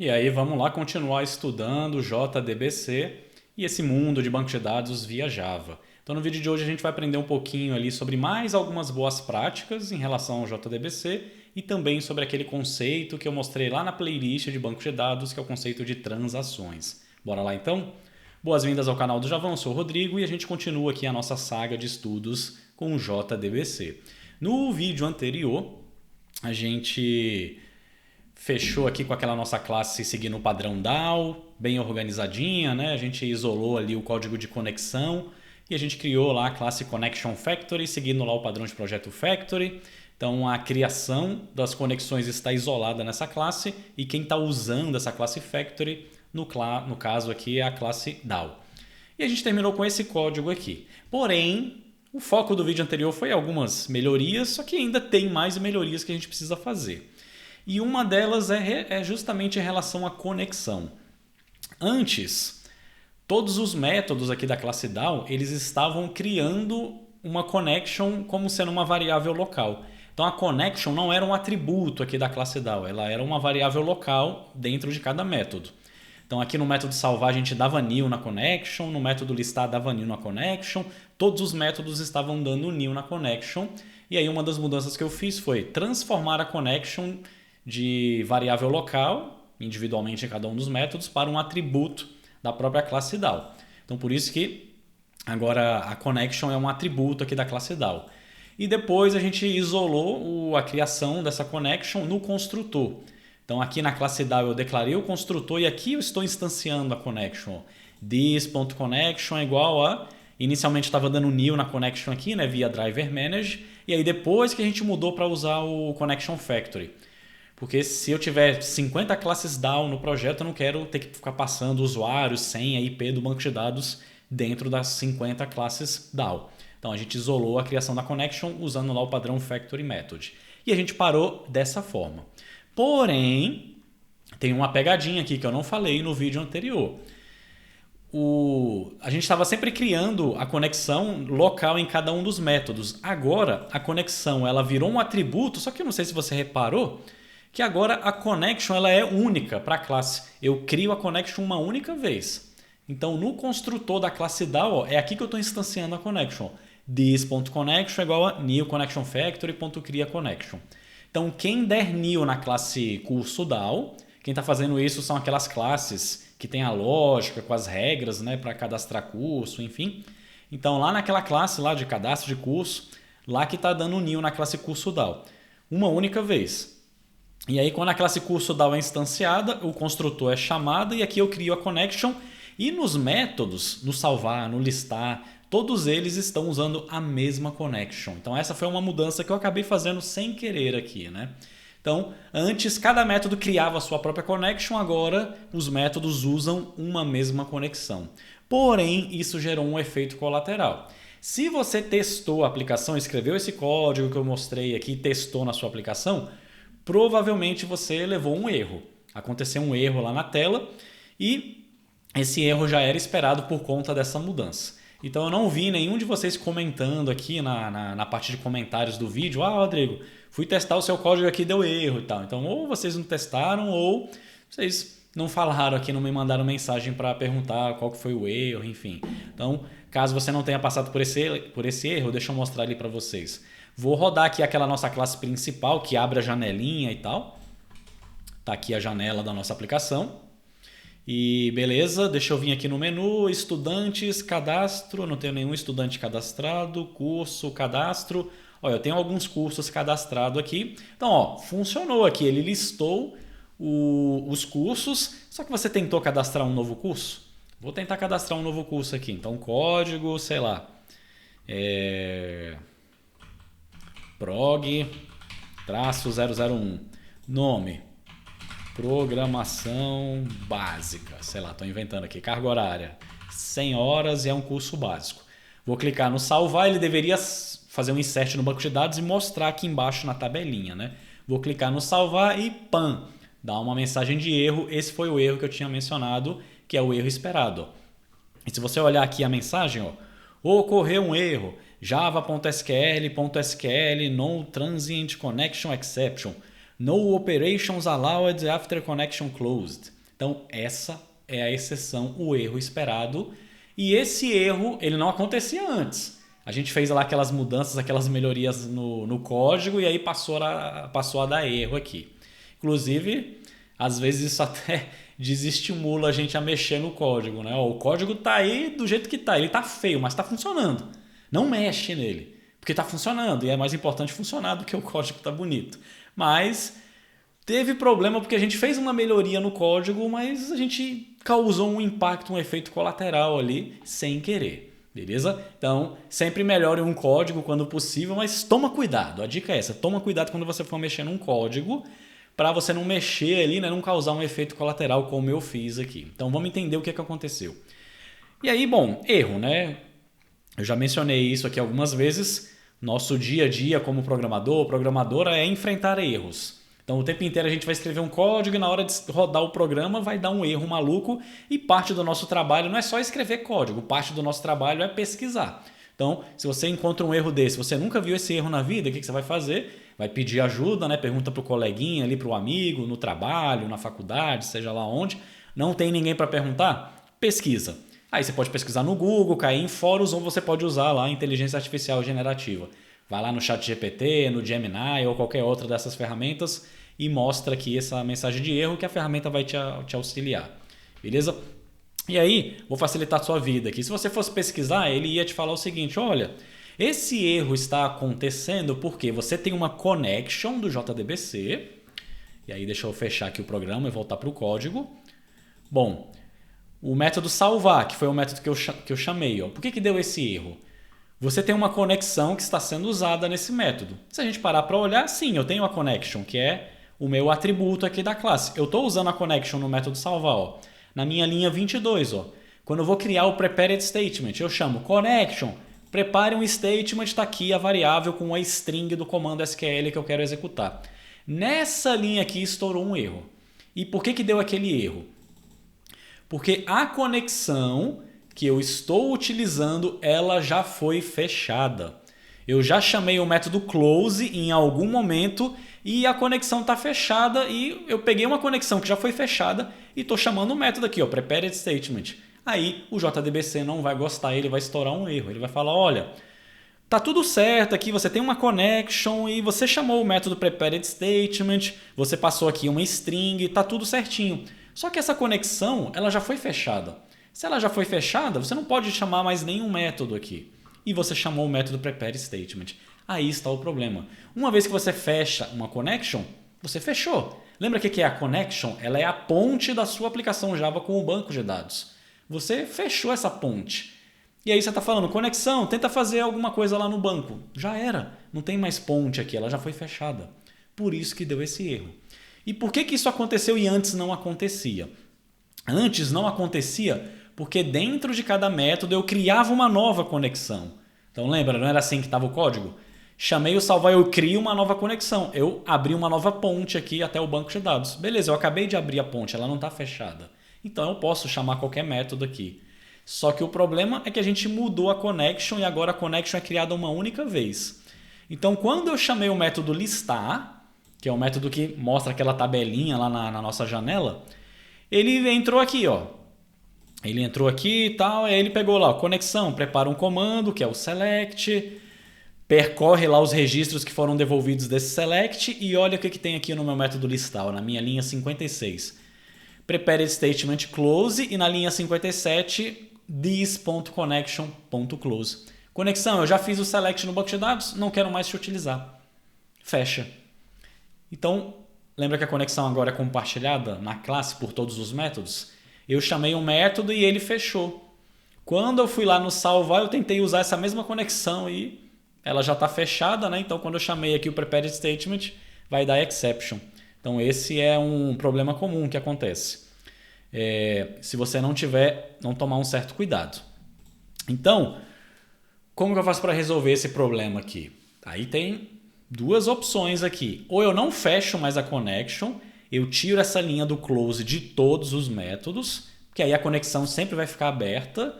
E aí vamos lá continuar estudando JDBC e esse mundo de banco de dados via Java. Então no vídeo de hoje a gente vai aprender um pouquinho ali sobre mais algumas boas práticas em relação ao JDBC e também sobre aquele conceito que eu mostrei lá na playlist de banco de dados, que é o conceito de transações. Bora lá então? Boas-vindas ao canal do Javão, eu sou o Rodrigo e a gente continua aqui a nossa saga de estudos com o JDBC. No vídeo anterior, a gente fechou aqui com aquela nossa classe seguindo o padrão DAO, bem organizadinha, né? A gente isolou ali o código de conexão e a gente criou lá a classe Connection Factory, seguindo lá o padrão de projeto Factory. Então a criação das conexões está isolada nessa classe e quem está usando essa classe Factory, no caso aqui, é a classe DAO. E a gente terminou com esse código aqui. Porém, o foco do vídeo anterior foi algumas melhorias, só que ainda tem mais melhorias que a gente precisa fazer. E uma delas é justamente em relação à conexão. Antes, todos os métodos aqui da classe DAO, eles estavam criando uma connection como sendo uma variável local. Então a connection não era um atributo aqui da classe DAO, ela era uma variável local dentro de cada método. Então aqui no método salvar a gente dava new na connection, no método listar dava new na connection, todos os métodos estavam dando new na connection. E aí uma das mudanças que eu fiz foi transformar a connection de variável local, individualmente em cada um dos métodos, para um atributo da própria classe DAO. Então por isso que agora a connection é um atributo aqui da classe DAO. E depois a gente isolou a criação dessa connection no construtor. Então aqui na classe DAO eu declarei o construtor e aqui eu estou instanciando a connection. This.connection é igual a... Inicialmente estava dando new na connection aqui, né, via driver manage, e aí depois que a gente mudou para usar o connection factory. Porque se eu tiver 50 classes DAO no projeto, eu não quero ter que ficar passando usuários, senha, IP do banco de dados dentro das 50 classes DAO. Então a gente isolou a criação da connection usando lá o padrão factory method. E a gente parou dessa forma. Porém, tem uma pegadinha aqui que eu não falei no vídeo anterior. A gente estava sempre criando a conexão local em cada um dos métodos. Agora, a conexão ela virou um atributo, só que eu não sei se você reparou, que agora a connection ela é única para a classe. Eu crio a connection uma única vez. Então, no construtor da classe DAO, é aqui que eu estou instanciando a connection. This.connection é igual a new connection factory.cria connection. Então, quem der new na classe curso DAO, quem está fazendo isso são aquelas classes que tem a lógica com as regras, né, para cadastrar curso, enfim. Então, lá naquela classe lá de cadastro de curso, lá que está dando new na classe curso DAO. Uma única vez. E aí quando a classe curso DAO é instanciada, o construtor é chamado e aqui eu crio a connection e nos métodos, no salvar, no listar, todos eles estão usando a mesma connection. Então essa foi uma mudança que eu acabei fazendo sem querer aqui, né? Então antes cada método criava a sua própria connection, agora os métodos usam uma mesma conexão. Porém isso gerou um efeito colateral. Se você testou a aplicação, escreveu esse código que eu mostrei aqui, testou na sua aplicação, provavelmente você levou um erro. Aconteceu um erro lá na tela e esse erro já era esperado por conta dessa mudança. Então eu não vi nenhum de vocês comentando aqui na parte de comentários do vídeo: ah, Rodrigo, fui testar o seu código aqui, deu erro e tal. Então ou vocês não testaram ou vocês não falaram aqui, não me mandaram mensagem para perguntar qual que foi o erro, enfim. Então, caso você não tenha passado por esse erro, deixa eu mostrar ali para vocês. Vou rodar aqui aquela nossa classe principal que abre a janelinha e tal. Tá aqui a janela da nossa aplicação. E beleza, deixa eu vir aqui no menu, estudantes, cadastro, não tenho nenhum estudante cadastrado, curso, cadastro. Olha, eu tenho alguns cursos cadastrados aqui. Então, ó, funcionou aqui, ele listou os cursos, só que você tentou cadastrar um novo curso? Vou tentar cadastrar um novo curso aqui. Então, código, sei lá, prog-001, nome, programação básica, sei lá, estou inventando aqui, carga horária, 100 horas e é um curso básico. Vou clicar no salvar, ele deveria fazer um insert no banco de dados e mostrar aqui embaixo na tabelinha, né? Vou clicar no salvar e pam, dá uma mensagem de erro, esse foi o erro que eu tinha mencionado, que é o erro esperado. E se você olhar aqui a mensagem, ó, ocorreu um erro, java.sql.sql no transient connection exception. No operations allowed after connection closed. Então, essa é a exceção, o erro esperado. E esse erro, ele não acontecia antes. A gente fez lá aquelas mudanças, aquelas melhorias no código e aí passou a dar erro aqui. Inclusive, às vezes isso até desestimula a gente a mexer no código, né? O código tá aí do jeito que tá, ele tá feio, mas tá funcionando. Não mexe nele, porque tá funcionando e é mais importante funcionar do que o código tá bonito. Mas teve problema porque a gente fez uma melhoria no código, mas a gente causou um impacto, um efeito colateral ali sem querer. Beleza? Então, sempre melhore um código quando possível, mas toma cuidado. A dica é essa, toma cuidado quando você for mexer num código para você não mexer ali, né, não causar um efeito colateral como eu fiz aqui. Então, vamos entender o que aconteceu. E aí, bom, erro, né? Eu já mencionei isso aqui algumas vezes. Nosso dia a dia como programador, programadora é enfrentar erros. Então, o tempo inteiro a gente vai escrever um código e na hora de rodar o programa vai dar um erro maluco e parte do nosso trabalho não é só escrever código, parte do nosso trabalho é pesquisar. Então, se você encontra um erro desse, você nunca viu esse erro na vida, o que você vai fazer? Vai pedir ajuda, né? Pergunta para o coleguinha ali, para o amigo, no trabalho, na faculdade, seja lá onde. Não tem ninguém para perguntar? Pesquisa. Aí você pode pesquisar no Google, cair em fóruns ou você pode usar lá a inteligência artificial generativa. Vai lá no ChatGPT, no Gemini ou qualquer outra dessas ferramentas e mostra aqui essa mensagem de erro que a ferramenta vai te auxiliar. Beleza? E aí, vou facilitar a sua vida aqui. Se você fosse pesquisar, ele ia te falar o seguinte, olha, esse erro está acontecendo porque você tem uma connection do JDBC, e aí deixa eu fechar aqui o programa e voltar para o código. Bom, o método salvar, que foi o método que eu chamei, ó. Por que deu esse erro? Você tem uma conexão que está sendo usada nesse método. Se a gente parar para olhar, sim, eu tenho a connection, que é o meu atributo aqui da classe. Eu estou usando a connection no método salvar, ó. Na minha linha 22, ó. Quando eu vou criar o prepared statement, eu chamo connection, prepare um statement, está aqui a variável com a string do comando SQL que eu quero executar. Nessa linha aqui estourou um erro. E por que deu aquele erro? Porque a conexão que eu estou utilizando, ela já foi fechada. Eu já chamei o método close em algum momento e a conexão está fechada e eu peguei uma conexão que já foi fechada e estou chamando o método aqui, ó, prepared statement. Aí o JDBC não vai gostar, ele vai estourar um erro. Ele vai falar, olha, tá tudo certo aqui, você tem uma connection e você chamou o método prepared statement, você passou aqui uma string, tá tudo certinho. Só que essa conexão, ela já foi fechada. Se ela já foi fechada, você não pode chamar mais nenhum método aqui. E você chamou o método prepared statement. Aí está o problema. Uma vez que você fecha uma connection, você fechou. Lembra o que é a connection? Ela é a ponte da sua aplicação Java com o banco de dados. Você fechou essa ponte. E aí você está falando, conexão, tenta fazer alguma coisa lá no banco. Já era. Não tem mais ponte aqui, ela já foi fechada. Por isso que deu esse erro. E por que isso aconteceu e antes não acontecia? Antes não acontecia porque dentro de cada método eu criava uma nova conexão. Então lembra, não era assim que estava o código? Chamei o salvar, eu crio uma nova conexão. Eu abri uma nova ponte aqui até o banco de dados. Beleza, eu acabei de abrir a ponte, ela não está fechada. Então eu posso chamar qualquer método aqui. Só que o problema é que a gente mudou a connection e agora a connection é criada uma única vez. Então quando eu chamei o método listar, que é o método que mostra aquela tabelinha lá na nossa janela, ele entrou aqui, ó. Ele entrou aqui e tal, aí ele pegou lá, conexão, prepara um comando, que é o select, percorre lá os registros que foram devolvidos desse select e olha o que tem aqui no meu método listar, ó, na minha linha 56. Prepared statement close e na linha 57, this.connection.close. Conexão, eu já fiz o select no banco de dados, não quero mais te utilizar. Fecha. Então, lembra que a conexão agora é compartilhada na classe por todos os métodos? Eu chamei um método e ele fechou. Quando eu fui lá no salvar, eu tentei usar essa mesma conexão e ela já está fechada, né? Então, quando eu chamei aqui o prepared statement, vai dar exception. Então, esse é um problema comum que acontece. Se você não tomar um certo cuidado. Então, como que eu faço para resolver esse problema aqui? Aí tem duas opções aqui. Ou eu não fecho mais a connection, eu tiro essa linha do close de todos os métodos, que aí a conexão sempre vai ficar aberta,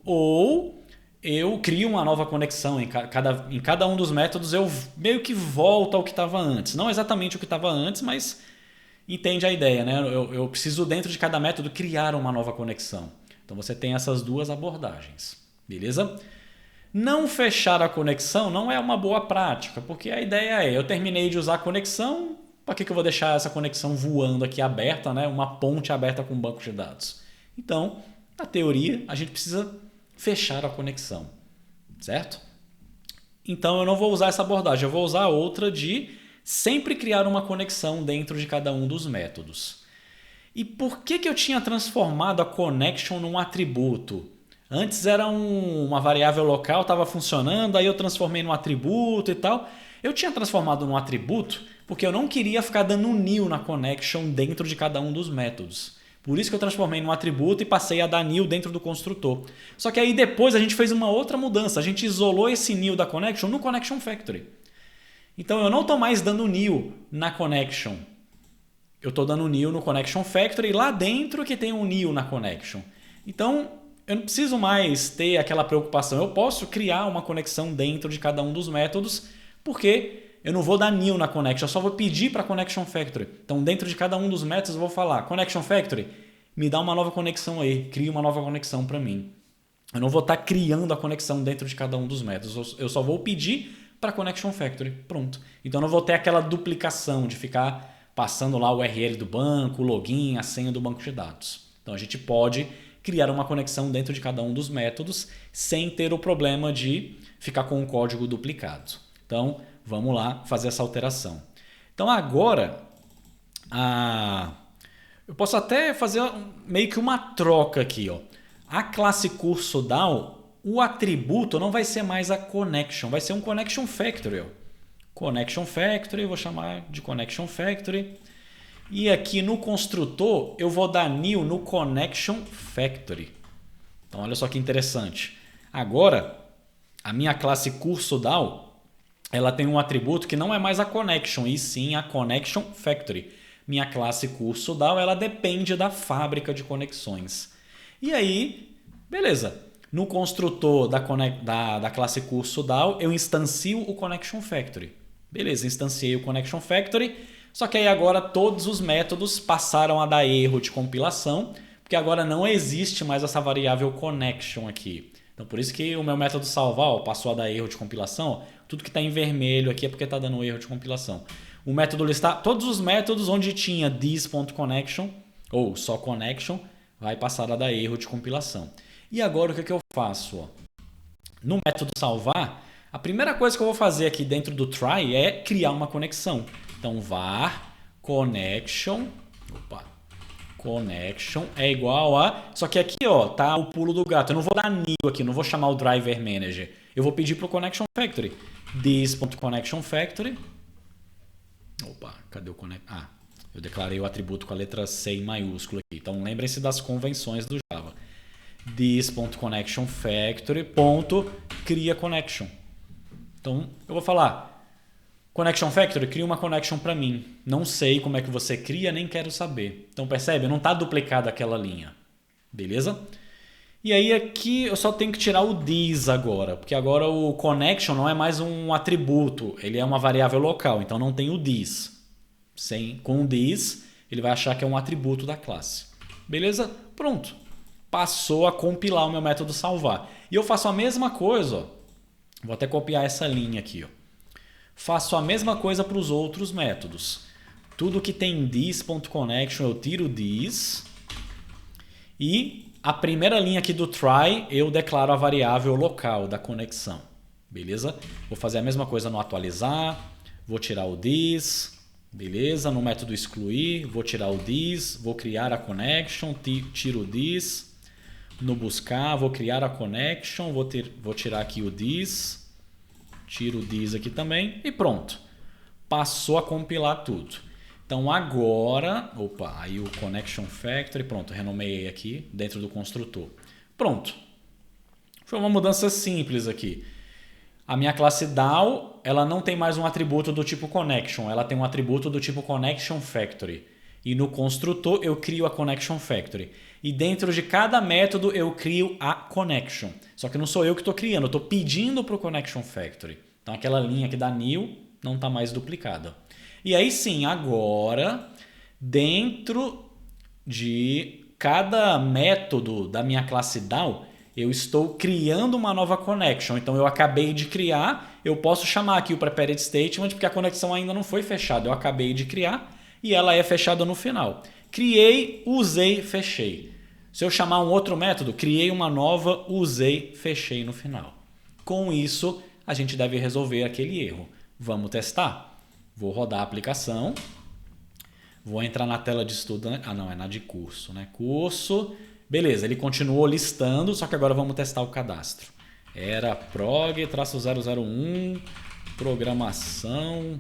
ou eu crio uma nova conexão. Em cada um dos métodos eu meio que volto ao que estava antes. Não exatamente o que estava antes, mas entende a ideia, né? Eu preciso, dentro de cada método, criar uma nova conexão. Então você tem essas duas abordagens, beleza? Não fechar a conexão não é uma boa prática, porque a ideia é, eu terminei de usar a conexão, para que eu vou deixar essa conexão voando aqui aberta, né? Uma ponte aberta com um banco de dados? Então, na teoria, a gente precisa fechar a conexão, certo? Então eu não vou usar essa abordagem, eu vou usar outra de sempre criar uma conexão dentro de cada um dos métodos. E por que eu tinha transformado a connection num atributo? Antes era uma variável local, estava funcionando, aí eu transformei num atributo e tal. Eu tinha transformado num atributo porque eu não queria ficar dando um new na connection dentro de cada um dos métodos. Por isso que eu transformei num atributo e passei a dar new dentro do construtor. Só que aí depois a gente fez uma outra mudança. A gente isolou esse new da connection no connection factory. Então eu não estou mais dando new na connection. Eu estou dando new no connection factory lá dentro que tem um new na connection. Então eu não preciso mais ter aquela preocupação. Eu posso criar uma conexão dentro de cada um dos métodos porque eu não vou dar new na connection, eu só vou pedir para connection factory. Então dentro de cada um dos métodos eu vou falar connection factory, me dá uma nova conexão aí, cria uma nova conexão para mim. Eu não vou estar criando a conexão dentro de cada um dos métodos, eu só vou pedir para connection factory, pronto. Então eu não vou ter aquela duplicação de ficar passando lá o URL do banco, o login, a senha do banco de dados. Então a gente pode criar uma conexão dentro de cada um dos métodos sem ter o problema de ficar com o código duplicado. Então vamos lá fazer essa alteração. Então agora eu posso até fazer meio que uma troca aqui. Ó. A classe curso DAO, o atributo não vai ser mais a connection, vai ser um connection factory. Ó. Connection factory, vou chamar de connection factory. E aqui no construtor eu vou dar new no connection factory. Então olha só que interessante. Agora a minha classe curso DAO, ela tem um atributo que não é mais a connection, e sim a connection factory. Minha classe curso DAO, ela depende da fábrica de conexões. E aí, beleza. No construtor da classe curso DAO, eu instancio o connection factory. Beleza, instanciei o connection factory, só que aí agora todos os métodos passaram a dar erro de compilação, porque agora não existe mais essa variável connection aqui. Então por isso que o meu método salvar passou a dar erro de compilação. Tudo que está em vermelho aqui é porque está dando erro de compilação. O método listar, todos os métodos onde tinha this.connection ou só connection vai passar a dar erro de compilação. E agora o que eu faço? No método salvar, a primeira coisa que eu vou fazer aqui dentro do try é criar uma conexão. Então var connection, connection é igual a... Só que aqui tá o pulo do gato. Eu não vou dar new aqui, não vou chamar o driver manager. Eu vou pedir para o connection factory. This.connection factory. Cadê o connect? Eu declarei o atributo com a letra C em maiúsculo aqui. Então lembrem-se das convenções do Java. This.connection factory cria connection. Então eu vou falar connection factory, cria uma connection para mim. Não sei como é que você cria, nem quero saber. Então percebe? Não está duplicada aquela linha. Beleza? E aí aqui eu só tenho que tirar o this agora, porque agora o connection não é mais um atributo, ele é uma variável local, então não tem o this. Com o this, ele vai achar que é um atributo da classe. Beleza? Pronto. Passou a compilar o meu método salvar. E eu faço a mesma coisa, vou até copiar essa linha aqui. Faço a mesma coisa para os outros métodos. Tudo que tem this.connection eu tiro this e... A primeira linha aqui do try, eu declaro a variável local da conexão. Beleza? Vou fazer a mesma coisa no atualizar. Vou tirar o this. Beleza? No método excluir, vou tirar o this. Vou criar a connection. Tiro o this. No buscar, vou criar a connection. Vou tirar aqui o this. Tiro o this aqui também. E pronto. Passou a compilar tudo. Então agora, aí o connection factory, pronto, renomeei aqui dentro do construtor. Pronto. Foi uma mudança simples aqui. A minha classe DAO, ela não tem mais um atributo do tipo connection, ela tem um atributo do tipo connection factory. E no construtor eu crio a connection factory. E dentro de cada método eu crio a connection. Só que não sou eu que estou criando, eu estou pedindo para o connection factory. Então aquela linha aqui da new não está mais duplicada. E aí sim, agora, dentro de cada método da minha classe DAO, eu estou criando uma nova connection. Então eu acabei de criar, eu posso chamar aqui o prepared statement porque a conexão ainda não foi fechada. Eu acabei de criar e ela é fechada no final. Criei, usei, fechei. Se eu chamar um outro método, criei uma nova, usei, fechei no final. Com isso, a gente deve resolver aquele erro. Vamos testar? Vou rodar a aplicação. Vou entrar na tela de estudante. Ah, não, é na de curso, né? Curso. Beleza, ele continuou listando, só que agora vamos testar o cadastro. Era prog-001, programação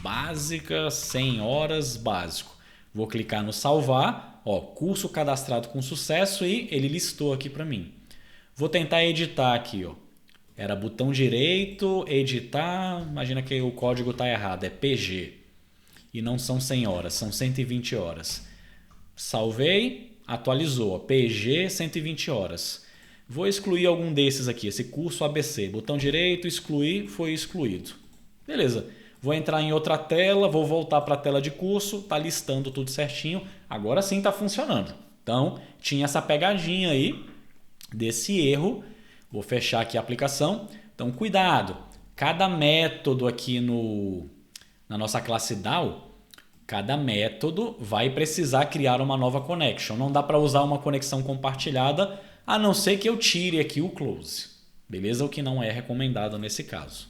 básica, 100 horas, básico. Vou clicar no salvar, ó, curso cadastrado com sucesso e ele listou aqui para mim. Vou tentar editar aqui, ó. Era botão direito, editar, imagina que o código está errado, é PG. E não são 100 horas, são 120 horas. Salvei, atualizou, ó, PG 120 horas. Vou excluir algum desses aqui, esse curso ABC. Botão direito, excluir, foi excluído. Beleza. Vou entrar em outra tela, vou voltar para a tela de curso, está listando tudo certinho. Agora sim está funcionando. Então, tinha essa pegadinha aí desse erro. Vou fechar aqui a aplicação. Então, cuidado. Cada método aqui na nossa classe DAO, cada método vai precisar criar uma nova connection. Não dá para usar uma conexão compartilhada, a não ser que eu tire aqui o close. Beleza? O que não é recomendado nesse caso.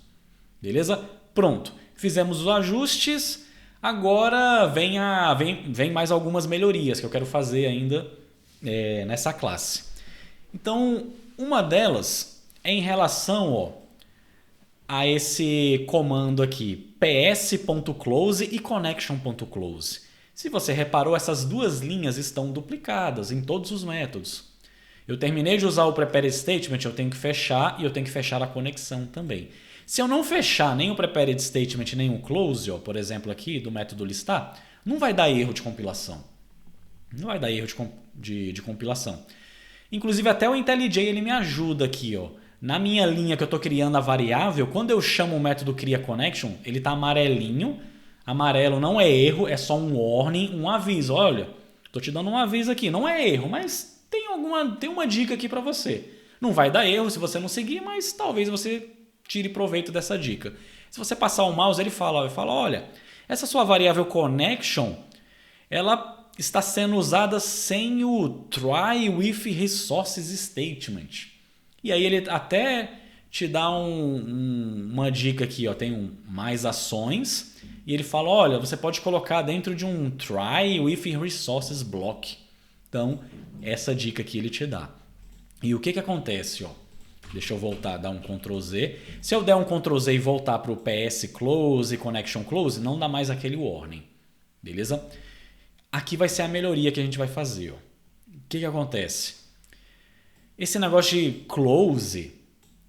Beleza? Pronto. Fizemos os ajustes. Agora vem mais algumas melhorias que eu quero fazer ainda nessa classe. Então, uma delas é em relação, ó, a esse comando aqui, ps.close e connection.close. Se você reparou, essas duas linhas estão duplicadas em todos os métodos. Eu terminei de usar o prepared statement, eu tenho que fechar e eu tenho que fechar a conexão também. Se eu não fechar nem o prepared statement nem o close, ó, por exemplo aqui do método listar, não vai dar erro de compilação. Não vai dar erro de compilação. Inclusive até o IntelliJ ele me ajuda aqui, ó. Na minha linha que eu estou criando a variável, quando eu chamo o método criaConnection, ele está amarelinho. Amarelo não é erro, é só um warning, um aviso. Olha, estou te dando um aviso aqui. Não é erro, mas tem uma dica aqui para você. Não vai dar erro se você não seguir, mas talvez você tire proveito dessa dica. Se você passar o mouse, ele fala, olha, essa sua variável connection, ela está sendo usada sem o try with resources statement. E aí ele até te dá uma dica aqui, ó, tem mais ações, e ele fala, olha, você pode colocar dentro de um try with resources block. Então, essa dica aqui ele te dá. E o que acontece, ó? Deixa eu voltar, dar um Ctrl Z. Se eu der um Ctrl Z e voltar para o PS Close, Connection Close, não dá mais aquele warning. Beleza? Aqui vai ser a melhoria que a gente vai fazer. Ó. O que acontece? Esse negócio de close,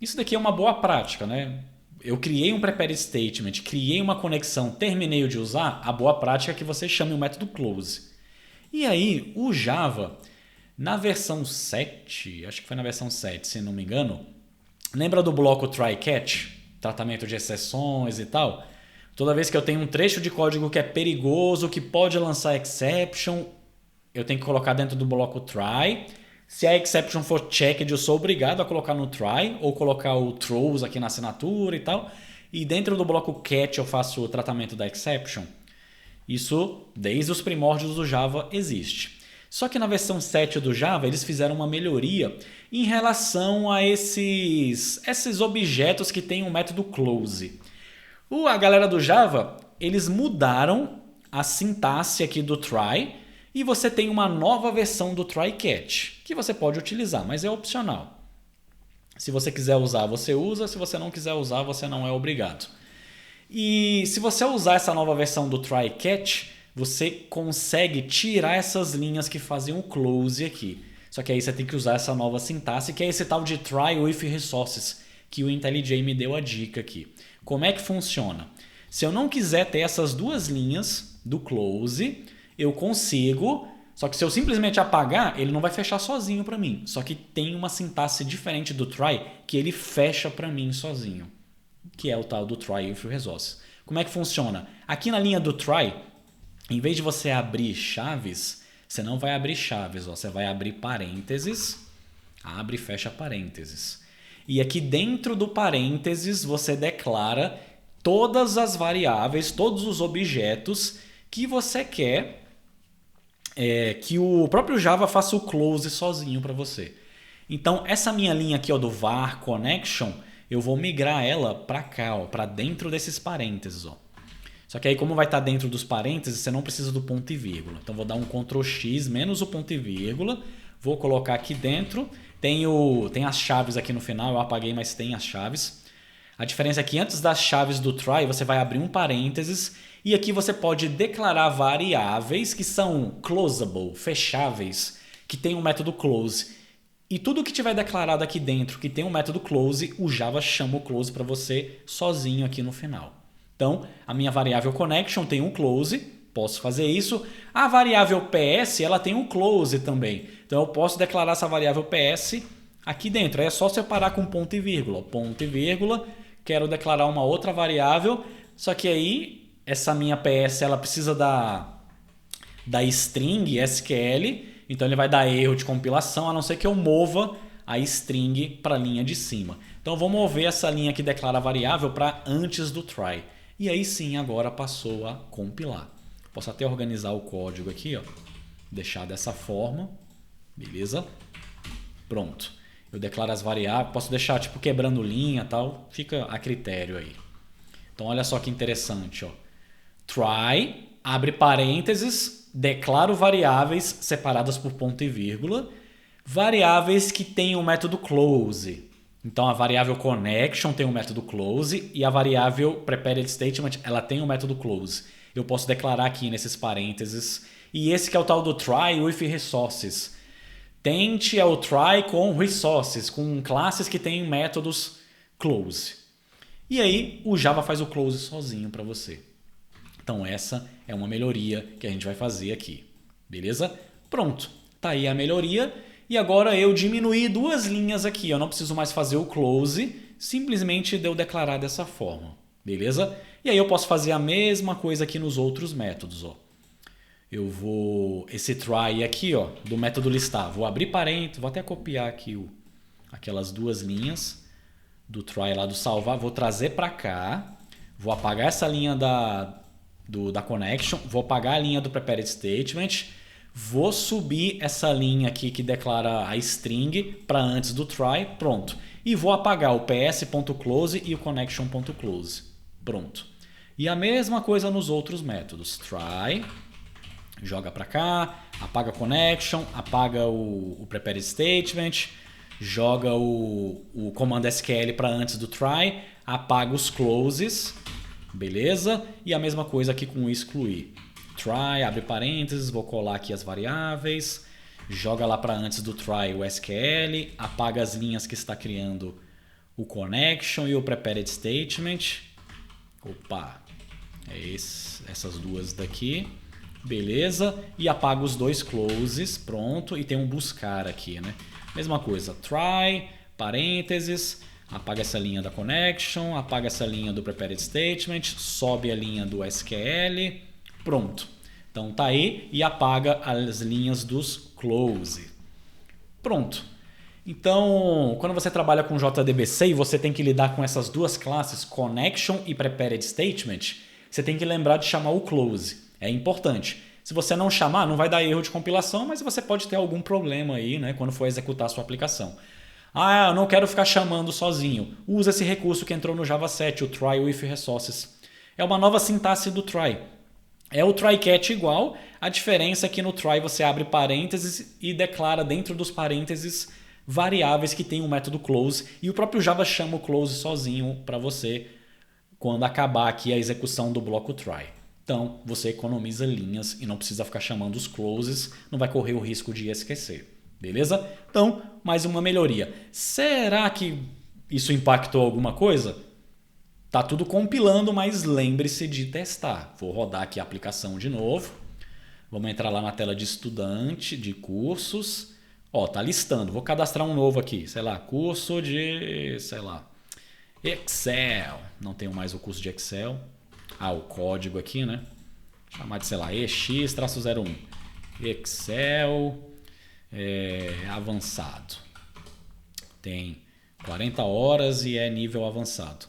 isso daqui é uma boa prática, né? Eu criei um prepared statement, criei uma conexão, terminei de usar, a boa prática é que você chame o método close. E aí, o Java, na versão 7, acho que foi na versão 7, se não me engano, lembra do bloco try-catch? Tratamento de exceções e tal? Toda vez que eu tenho um trecho de código que é perigoso, que pode lançar exception, eu tenho que colocar dentro do bloco try. Se a exception for checked, eu sou obrigado a colocar no try ou colocar o throws aqui na assinatura e tal. E dentro do bloco catch eu faço o tratamento da exception. Isso, desde os primórdios do Java, existe. Só que na versão 7 do Java, eles fizeram uma melhoria em relação a esses objetos que tem o método close. A galera do Java, eles mudaram a sintaxe aqui do try e você tem uma nova versão do try-catch, que você pode utilizar, mas é opcional. Se você quiser usar, você usa. Se você não quiser usar, você não é obrigado. E se você usar essa nova versão do try-catch, você consegue tirar essas linhas que fazem o close aqui. Só que aí você tem que usar essa nova sintaxe, que é esse tal de try with resources, que o IntelliJ me deu a dica aqui. Como é que funciona? Se eu não quiser ter essas duas linhas do close, eu consigo, só que se eu simplesmente apagar, ele não vai fechar sozinho para mim. Só que tem uma sintaxe diferente do try que ele fecha para mim sozinho, que é o tal do try if resource. Como é que funciona? Aqui na linha do try, em vez de você abrir chaves, você não vai abrir chaves, ó, você vai abrir parênteses, abre e fecha parênteses. E aqui dentro do parênteses você declara todas as variáveis, todos os objetos que você quer que o próprio Java faça o close sozinho para você. Então essa minha linha aqui, ó, do var connection, eu vou migrar ela para cá, para dentro desses parênteses. Ó. Só que aí como vai estar dentro dos parênteses, você não precisa do ponto e vírgula. Então vou dar um Ctrl X menos o ponto e vírgula, vou colocar aqui dentro, tem as chaves aqui no final, eu apaguei, mas tem as chaves. A diferença é que antes das chaves do try, você vai abrir um parênteses e aqui você pode declarar variáveis que são closable, fecháveis, que tem um método close. E tudo que tiver declarado aqui dentro que tem um método close, o Java chama o close para você sozinho aqui no final. Então, a minha variável connection tem um close, posso fazer isso. A variável PS, ela tem um close também. Então, eu posso declarar essa variável PS aqui dentro. Aí é só separar com ponto e vírgula. Ponto e vírgula, quero declarar uma outra variável, só que aí essa minha PS ela precisa da string SQL, então ele vai dar erro de compilação, a não ser que eu mova a string para a linha de cima. Então eu vou mover essa linha que declara a variável para antes do try. E aí sim, agora passou a compilar. Posso até organizar o código aqui, ó, deixar dessa forma, beleza? Pronto. Eu declaro as variáveis, posso deixar tipo quebrando linha e tal, fica a critério aí. Então olha só que interessante, ó. Try, abre parênteses, declaro variáveis separadas por ponto e vírgula, variáveis que têm o método close. Então a variável connection tem o método close e a variável prepared statement ela tem o método close. Eu posso declarar aqui nesses parênteses. E esse que é o tal do try with resources. Tente é o try com resources, com classes que têm métodos close. E aí o Java faz o close sozinho para você. Então essa é uma melhoria que a gente vai fazer aqui. Beleza? Pronto. Tá aí a melhoria. E agora eu diminuí duas linhas aqui. Eu não preciso mais fazer o close. Simplesmente de eu declarar dessa forma. Beleza? E aí eu posso fazer a mesma coisa aqui nos outros métodos. Ó. Eu vou... Esse try aqui, ó, do método listar. Vou abrir parênteses. Vou até copiar aqui aquelas duas linhas do try lá do salvar. Vou trazer para cá. Vou apagar essa linha da connection. Vou apagar a linha do prepared statement. Vou subir essa linha aqui que declara a string para antes do try. Pronto. E vou apagar o ps.close e o connection.close. Pronto. E a mesma coisa nos outros métodos. Try, joga para cá, apaga connection, apaga o prepared statement, joga o comando SQL para antes do try, apaga os closes, beleza? E a mesma coisa aqui com o excluir. Try, abre parênteses, vou colar aqui as variáveis, joga lá para antes do try o SQL, apaga as linhas que está criando o connection e o prepared statement. Opa, essas duas daqui, beleza? E apaga os dois closes, pronto, e tem um buscar aqui, né? Mesma coisa, try, parênteses, apaga essa linha da connection, apaga essa linha do prepared statement, sobe a linha do SQL, pronto. Então tá aí e apaga as linhas dos close. Pronto. Então, quando você trabalha com JDBC e você tem que lidar com essas duas classes, connection e prepared statement, você tem que lembrar de chamar o close. É importante. Se você não chamar, não vai dar erro de compilação, mas você pode ter algum problema aí, né, quando for executar a sua aplicação. Ah, eu não quero ficar chamando sozinho. Usa esse recurso que entrou no Java 7, o try with resources. É uma nova sintaxe do try. É o try catch igual, a diferença é que no try você abre parênteses e declara dentro dos parênteses variáveis que tem o método close e o próprio Java chama o close sozinho para você quando acabar aqui a execução do bloco try. Então você economiza linhas e não precisa ficar chamando os closes, não vai correr o risco de esquecer. Beleza? Então, mais uma melhoria. Será que isso impactou alguma coisa? Tá tudo compilando, mas lembre-se de testar. Vou rodar aqui a aplicação de novo. Vamos entrar lá na tela de estudante, de cursos. Ó, tá listando. Vou cadastrar um novo aqui. Sei lá, curso de, sei lá, Excel. Não tenho mais o curso de Excel. Ah, o código aqui, né? Chamar de, sei lá, EX-01. Excel avançado. Tem 40 horas e é nível avançado.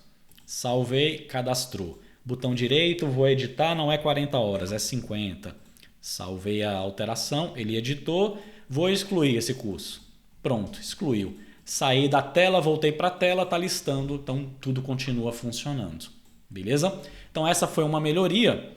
Salvei, cadastrou. Botão direito, vou editar, não é 40 horas, é 50. Salvei a alteração, ele editou, vou excluir esse curso. Pronto, excluiu. Saí da tela, voltei para a tela, está listando, então tudo continua funcionando. Beleza? Então essa foi uma melhoria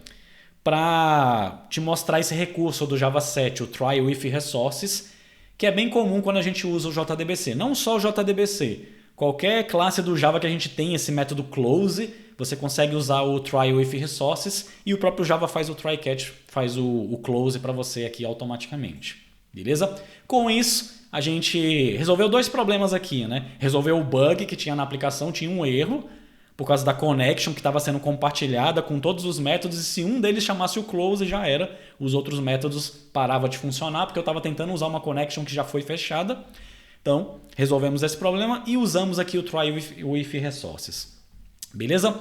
para te mostrar esse recurso do Java 7, o Try with Resources, que é bem comum quando a gente usa o JDBC. Não só o JDBC, qualquer classe do Java que a gente tem esse método close, você consegue usar o Try with Resources e o próprio Java faz o try catch, faz o close para você aqui automaticamente. Beleza? Com isso, a gente resolveu dois problemas aqui, né? Resolveu o bug que tinha na aplicação, tinha um erro por causa da connection que estava sendo compartilhada com todos os métodos, e se um deles chamasse o close já era, os outros métodos paravam de funcionar porque eu estava tentando usar uma connection que já foi fechada. Então, resolvemos esse problema e usamos aqui o Try with Resources. Beleza?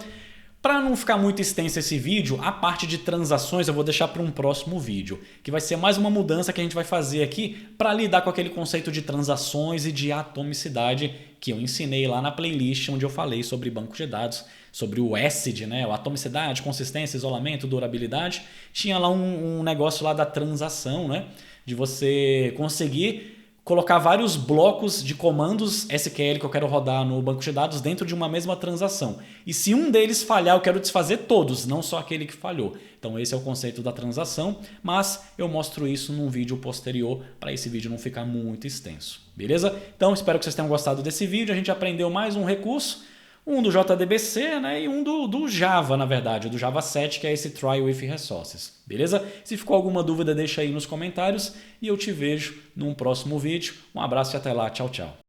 Para não ficar muito extenso esse vídeo, a parte de transações eu vou deixar para um próximo vídeo, que vai ser mais uma mudança que a gente vai fazer aqui para lidar com aquele conceito de transações e de atomicidade que eu ensinei lá na playlist onde eu falei sobre banco de dados, sobre o ACID, né? O atomicidade, consistência, isolamento, durabilidade. Tinha lá um negócio lá da transação, né? De você conseguir colocar vários blocos de comandos SQL que eu quero rodar no banco de dados dentro de uma mesma transação. E se um deles falhar, eu quero desfazer todos, não só aquele que falhou. Então esse é o conceito da transação, mas eu mostro isso num vídeo posterior para esse vídeo não ficar muito extenso. Beleza? Então espero que vocês tenham gostado desse vídeo. A gente aprendeu mais um recurso, um do JDBC, né, e um do Java, na verdade, do Java 7, que é esse Try with Resources. Beleza? Se ficou alguma dúvida, deixa aí nos comentários e eu te vejo num próximo vídeo. Um abraço e até lá. Tchau, tchau.